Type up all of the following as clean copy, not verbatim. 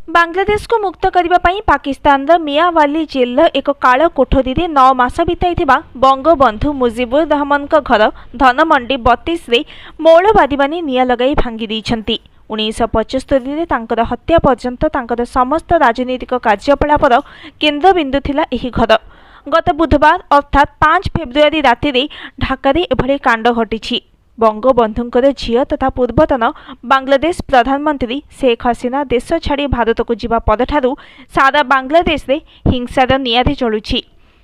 बांग्लादेश को मुक्त करने पाकिस्तान मियावाली जेल एक काल कोठरी 9 मास बिताई बंगबंधु मुजिबुर रहमान घर धनमंडी 32 रे मौलवादी माने निया लगाई भांगी देइछंती। 1975 हत्या पर्यंत समस्त राजनीतिक कार्यकलापर केन्द्रबिंदु थिला एही घर। गत बुधवार अर्थात 5 फेब्रुआरी राति ढाका एभली कांड घटी। बंगबंधुंकर झियो तथा पूर्वतन बांग्लादेश प्रधानमंत्री शेख हसीना देश छाड़ी भारत को जीवा पदठारु सारा बांग्लादेश रे हिंसार निआरे चलुछि।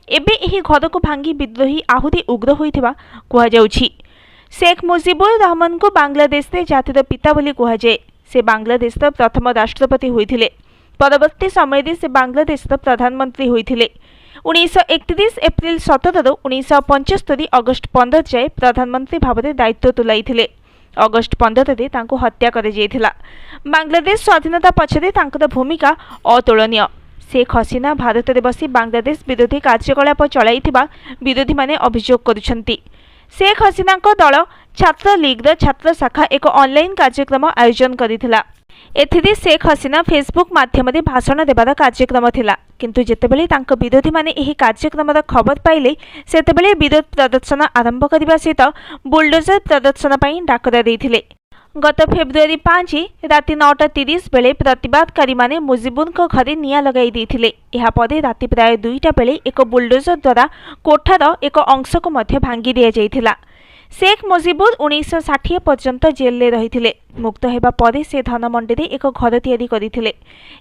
एबे एही घर को भांगी विद्रोही आहुरी उग्र होइथिबा कुहा जाउछि। शेख मुजिबुर रहमान को बांग्लादेश रे जातिर पिता बोली कुहा जाए। से बांग्लादेश प्रथम राष्ट्रपति होइथिले। परवर्ती समय से बांग्लादेश प्रधानमंत्री होइथिले। 1931 एप्रिल 17 ରୁ 1975 अगस्ट 15 जाए प्रधानमंत्री भाव में दायित्व तुलाई। अगस्ट 15 ରେ तांको हत्या कर जाइथिला। बांग्लादेश स्वाधीनता पछरे तांकर भूमिका अतुलनीय। शेख हसीना भारत में बसी बांग्लादेश विरोधी कार्यकलाप चलाइथिबा विरोधी माने अभियोग करुछंती। शेख हसीना दल छात्र लीगर छात्र शाखा एक ऑनलाइन कार्यक्रम आयोजन करिथिला। एथिरे शेख हसीना फेसबुक माध्यम भाषण देवार कार्यक्रम थिला। किंतु जेतेबेले तांको विरोधी माने एही कार्यक्रमर खबर पाइले सेतेबेले विरोध प्रदर्शन आरंभ करने सहित बुलडोजर प्रदर्शन पई डाकरा देइथिले। गत फेब्रुआरी 5 राति 9:30 बेले प्रतिवादकारी माने मुजिबुरको घरे निया लगाई देइथिले। एहा परे राति प्राय 2टा बेले एक बुलडोजर द्वारा कोठार एक अंश को मध्य भांगी दिया जाइथिला। शेख मुजिबुर 1960 पर्यंत जेल में रही। मुक्त होगा पर से धनमंडी रे एक घर तैयारी करथिले।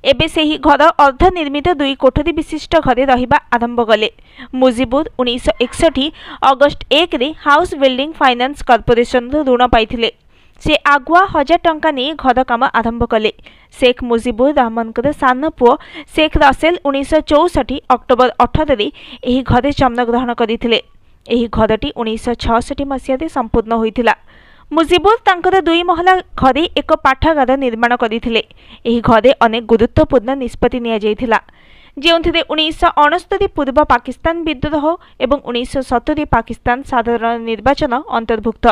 एबे सेही घर अर्धनिर्मित 2 कोठरी विशिष्ट घरे रहिबा आरंभ कले। मुजिबुर 1961 अगस्ट 1 रे हाउस बिल्डिंग फाइनेंस कॉर्पोरेशन ऋण पाइथिले। से आगुआ 1000 टंका नहीं घर काम आरंभ कले। शेख मुजिबुर रहमान सान पुओ शेख रसेल 1964 अक्टोबर 18 रे एही घरे जन्मग्रहण करथिले। एही घरटी 1966 मसीह संपूर्ण होइथिला। मुजिबुर तांकर 2 महला घरे एक पाठागार निर्माण करथिले। एही घरे अनेक गुरुत्वपूर्ण निष्पत्ति निया जाइथिला, जेउथिरे 1969 पूर्व पाकिस्तान विद्रोह एवं 1970 पाकिस्तान साधारण निर्वाचन अंतर्भुक्त।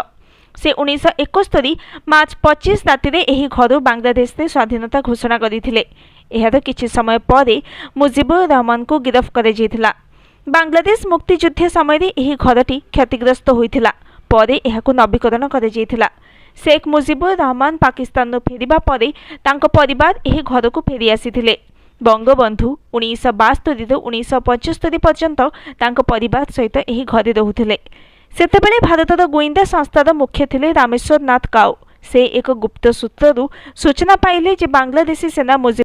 से 1971 मार्च 25 राति एही घर बांग्लादेश रे स्वाधीनता घोषणा करथिले। एहार किछि समय परे मुजिबुर रहमान को गिरफ्त कर जाइथिला। बांग्लादेश मुक्तियुद्ध समय यही घरटी क्षतिग्रस्त होइथिला। परे एहाकु नवीकरण कर जाइथिला। शेख मुजिबुर रहमान पाकिस्तान फेरिबा परे तांको परिवार यही घर को फेरी आसीथिले। बंगबंधु 1972 ରୁ 1975 पर्यंत तांको परिवार सहित यही घरे रहुथिले। सेतेबेले भारतर गोइंदा संस्थार मुख्य थिले रामेश्वर नाथ काओ। से एक गुप्त सूत्रु सूचना पाइले जे बांग्लादेशी सेना मुजिबुर